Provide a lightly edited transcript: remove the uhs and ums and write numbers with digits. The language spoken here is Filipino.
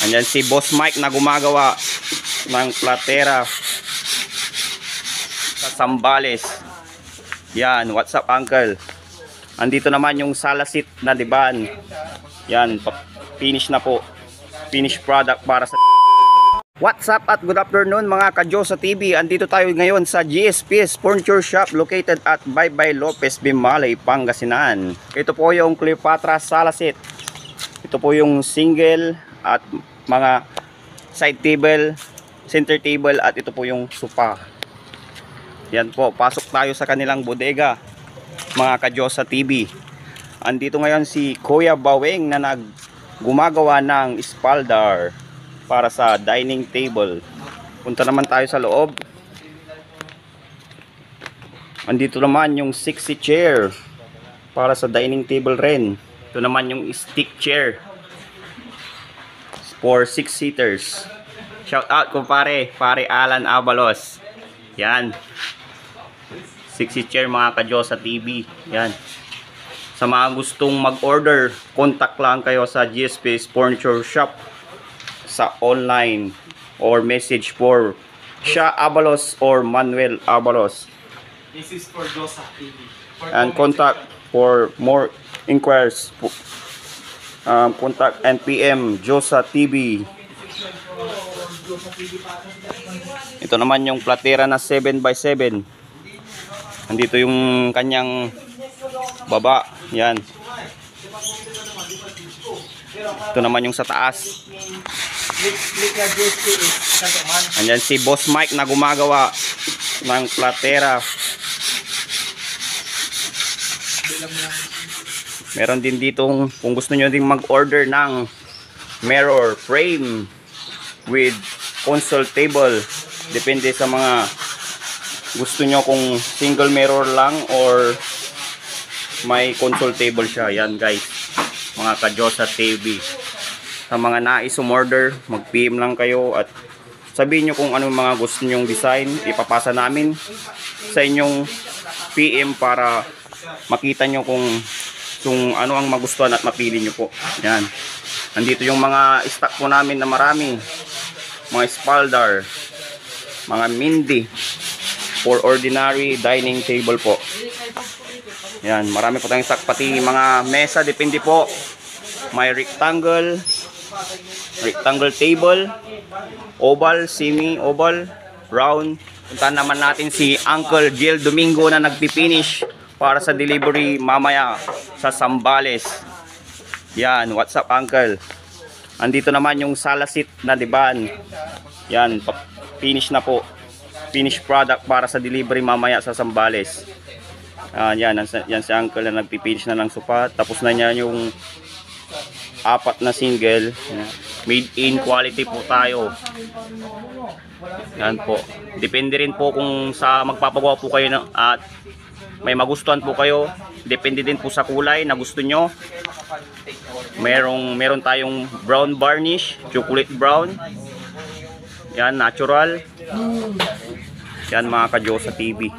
Andyan si Boss Mike na gumagawa ng platera sa Zambales. Yan, what's up uncle? Andito naman yung Salasit na diban. Yan, finish na po. Finish product para sa... What's up at good afternoon mga ka-Diyosa TV. Andito tayo ngayon sa GSP's Furniture Shop located at Baybay Lopez, Bimalay, Pangasinan. Ito po yung Cleopatra Salasit. Ito po yung single at mga side table, center table at ito po yung sofa. Yan po, pasok tayo sa kanilang bodega mga ka-Diyosa TV. Andito ngayon si Kuya Baweng na gumagawa ng espaldar para sa dining table. Punta naman tayo sa loob. Andito naman yung 60 chair para sa dining table rin. Ito naman yung stick chair for 6 seaters. Shout out kumpare, pare Alan Abalos. Yan. 60 chair mga ka-Diyosa TV. Yan. Sa mga gustong mag-order, contact lang kayo sa GSP's Furniture Shop sa online or message for Sha Abalos or Manuel Abalos. This is for Diyosa TV. And contact for more inquiries. Contact NPM Diyosa TV. Ito naman yung platera na 7x7. Andito yung kanyang baba. Yan. Ito naman yung sa taas. Andyan si Boss Mike na gumagawa ng platera. Meron din dito kung gusto nyo din mag-order ng mirror frame with console table. Depende sa mga gusto nyo kung single mirror lang or may console table siya. Yan guys, mga ka-Diyosa TV. Sa mga nais umorder, mag-PM lang kayo at sabihin nyo kung anong mga gusto nyong design. Ipapasa namin sa inyong PM para makita nyo kung ano ang magustuhan at mapili nyo po. Yan. Nandito yung mga stock po namin na marami. Mga espaldar, mga mindi for ordinary dining table po. Yan, marami po tayong stock, pati mga mesa, depende po. May rectangle table, oval, semi-oval, round. Puntahan naman natin si Uncle Jill Domingo na nagpipinish para sa delivery mamaya sa Zambales. Yan, what's up uncle? Andito naman yung Salasit na diban. Yan, finish na po. Finish product para sa delivery mamaya sa Zambales. Yan si uncle na nagpipinish na ng sofa. Tapos na niya yung 4 na single. Made in quality po tayo. Yan po. Depende rin po kung sa magpapagawa po kayo at may magustuhan po kayo. Depende din po sa kulay na gusto nyo. Meron tayong brown varnish, chocolate brown. Yan, natural. Yan mga ka-Diyosa TV.